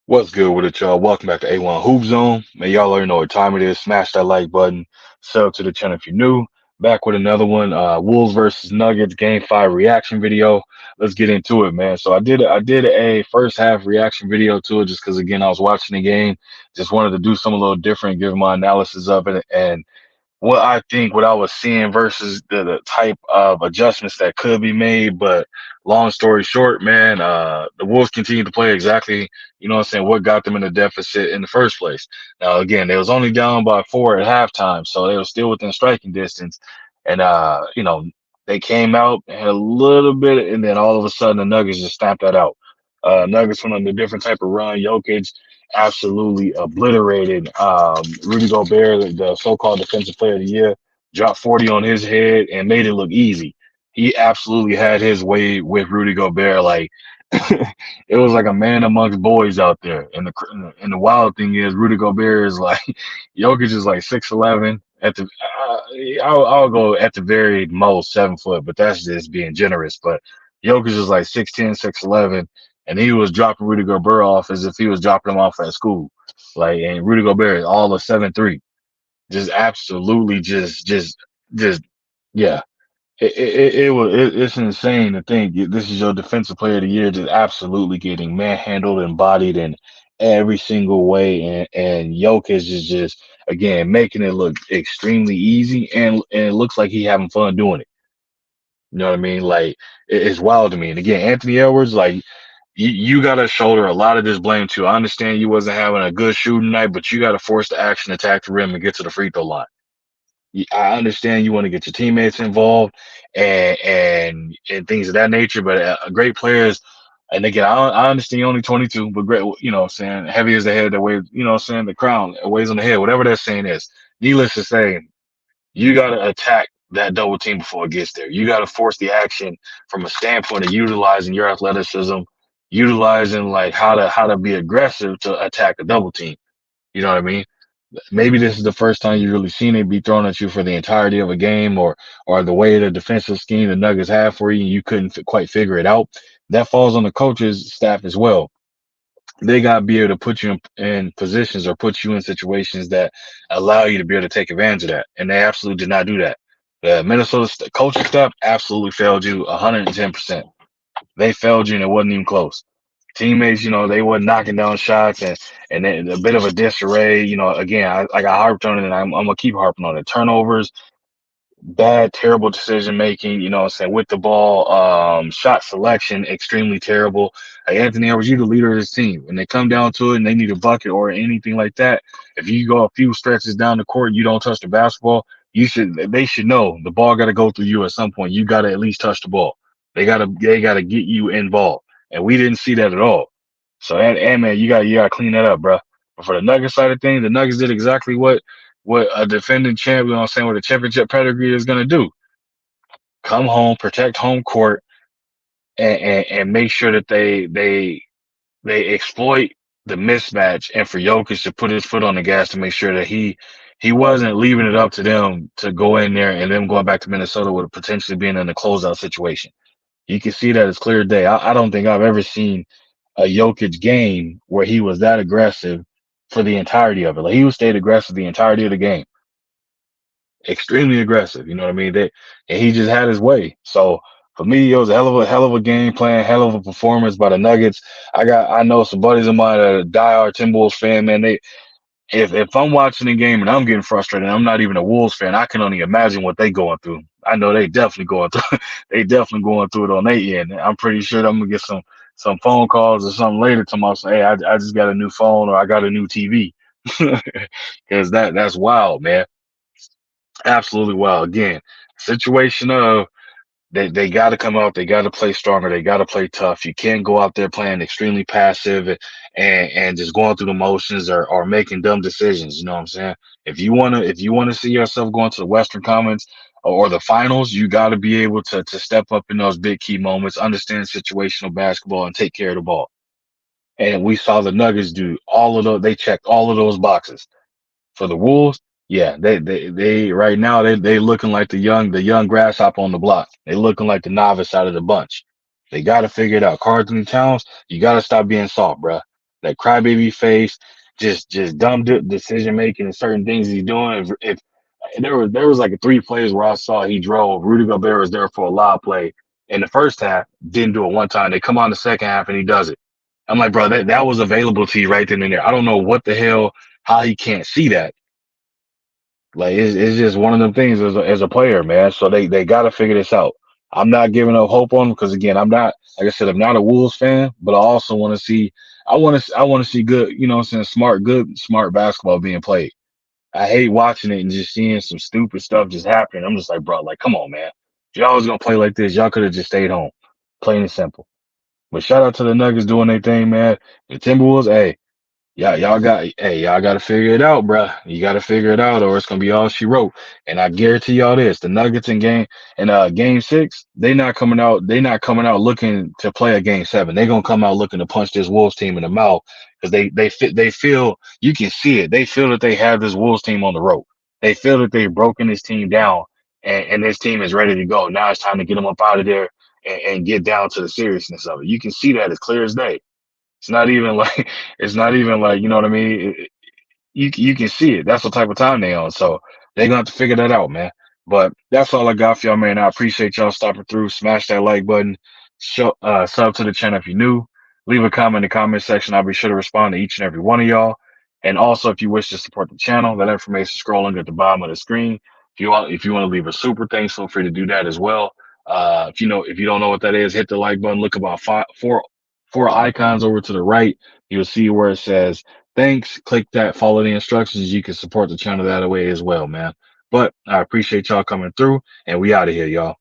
What's good with it, y'all? Welcome back to A1 Hoop Zone. Man, y'all already know what time it is. Smash that like button. Sub to the channel if you're new. Back with another one. Wolves versus Nuggets Game 5 reaction video. Let's get into it, man. So I did a first half reaction video to it just because again I was watching the game. Just wanted to do something a little different, give my analysis of it, and what I think, what I was seeing versus the type of adjustments that could be made. But long story short, man, the Wolves continue to play exactly, what I'm saying, what got them in the deficit in the first place. Now, again, they was only down by 4 at halftime, so they were still within striking distance. And, they came out and had a little bit, and then all of a sudden the Nuggets just stamped that out. Nuggets went on a different type of run. Jokic absolutely obliterated Rudy Gobert, the so-called defensive player of the year, dropped 40 on his head and made it look easy. He absolutely had his way with Rudy Gobert. Like it was like a man amongst boys out there. And the wild thing is Rudy Gobert is like Jokic is like 6'11". At the I'll go at the very most 7 foot, but that's just being generous. But Jokic is like 6'10", 6'11", and he was dropping Rudy Gobert off as if he was dropping him off at school. Like, and Rudy Gobert is all of 7'3", just absolutely just yeah. It's insane to think this is your defensive player of the year, just absolutely getting manhandled and bodied in every single way, and Jokic is just again making it look extremely easy, and it looks like he having fun doing it. You know what I mean? Like it's wild to me. And again, Anthony Edwards, like you got to shoulder a lot of this blame too. I understand you wasn't having a good shooting night, but you got to force the action, attack the rim, and get to the free throw line. I understand you want to get your teammates involved and things of that nature, but great players. And again, I understand you're only 22, but great, what I'm saying, heavy as the head that weighs, what I'm saying, the crown weighs on the head, whatever that saying is. Needless to say, you got to attack that double team before it gets there. You got to force the action from a standpoint of utilizing your athleticism, utilizing like how to be aggressive to attack a double team. You know what I mean? Maybe this is the first time you've really seen it be thrown at you for the entirety of a game, or the way the defensive scheme the Nuggets have for you, you couldn't quite figure it out. That falls on the coaches staff as well. They got to be able to put you in positions or put you in situations that allow you to be able to take advantage of that. And they absolutely did not do that. The Minnesota coaching staff absolutely failed you 110%. They failed you and it wasn't even close. Teammates, they were knocking down shots, and then a bit of a disarray. Again, I got harped on it, and I'm gonna keep harping on it. Turnovers, bad, terrible decision making, what I'm saying, with the ball, shot selection, extremely terrible. Like Anthony Edwards, you the leader of this team. When they come down to it and they need a bucket or anything like that, if you go a few stretches down the court, you don't touch the basketball, they should know the ball gotta go through you at some point. You gotta at least touch the ball. They gotta get you involved. And we didn't see that at all. So and man, you gotta clean that up, bro. But for the Nuggets side of things, the Nuggets did exactly what a defending champ, what I'm saying, what a championship pedigree is going to do. Come home, protect home court, and make sure that they exploit the mismatch, and for Jokic to put his foot on the gas to make sure that he wasn't leaving it up to them to go in there and them going back to Minnesota with potentially being in a closeout situation. You can see that it's clear day. I don't think I've ever seen a Jokic game where he was that aggressive for the entirety of it. Like he was stayed aggressive the entirety of the game, extremely aggressive. You know what I mean? And he just had his way. So for me, it was a hell of a game plan, hell of a performance by the Nuggets. I know some buddies of mine that are diehard Timberwolves fan, man. If I'm watching the game and I'm getting frustrated, and I'm not even a Wolves fan, I can only imagine what they going through. I know they definitely going through they definitely going through it on their end. I'm pretty sure I'm gonna get some phone calls or something later tomorrow saying, hey, I just got a new phone or I got a new TV. Because that's wild, man. Absolutely wild. Again, situation of they got to come out, they got to play stronger, they got to play tough. You can't go out there playing extremely passive and just going through the motions or making dumb decisions. You know what I'm saying? If you wanna see yourself going to the Western Conference or the finals, you got to be able to step up in those big key moments, understand situational basketball, and take care of the ball. And we saw the Nuggets do all of those. They checked all of those boxes. For the Wolves, yeah, they right now they looking like the young grasshopper on the block. They looking like the novice out of the bunch. They got to figure it out. Carlton Towns, you got to stop being soft, bruh. that crybaby face, just dumb decision making and certain things he's doing. If there was like 3 plays where I saw he drove. Rudy Gobert was there for a lob play in the first half, didn't do it one time. They come on the second half and he does it. I'm like, bro, that was available to you right then and there. I don't know what the hell, how he can't see that. Like it's just one of them things as a player, man. So they got to figure this out. I'm not giving up hope on them because again, I'm not, like I said, I'm not a Wolves fan, but I also want to see, I want to see good, what I'm saying, smart basketball being played. I hate watching it and just seeing some stupid stuff just happening. I'm just like, bro, like, come on, man. If y'all was gonna play like this, y'all could have just stayed home, plain and simple. But shout out to the Nuggets doing their thing, man. The Timberwolves, hey, yeah, y'all got to figure it out, bruh. You got to figure it out, or it's gonna be all she wrote. And I guarantee y'all this: the Nuggets in game 6, they not coming out looking to play a game 7. They gonna come out looking to punch this Wolves team in the mouth because they feel, you can see it. They feel that they have this Wolves team on the rope. They feel that they've broken this team down, and this team is ready to go. Now it's time to get them up out of there and get down to the seriousness of it. You can see that as clear as day. It's not even like it's not even like, you know what I mean. You can see it. That's the type of time they on. So they're gonna have to figure that out, man. But that's all I got for y'all, man. I appreciate y'all stopping through. Smash that like button. Sub to the channel if you're new. Leave a comment in the comment section. I'll be sure to respond to each and every one of y'all. And also, if you wish to support the channel, that information scrolling at the bottom of the screen. If you want to leave a super thanks, feel free to do that as well. If you don't know what that is, hit the like button. Look about four icons over to the right. You'll see where it says thanks. Click that, follow the instructions. You can support the channel that way as well, man. But I appreciate y'all coming through, and we out of here, y'all.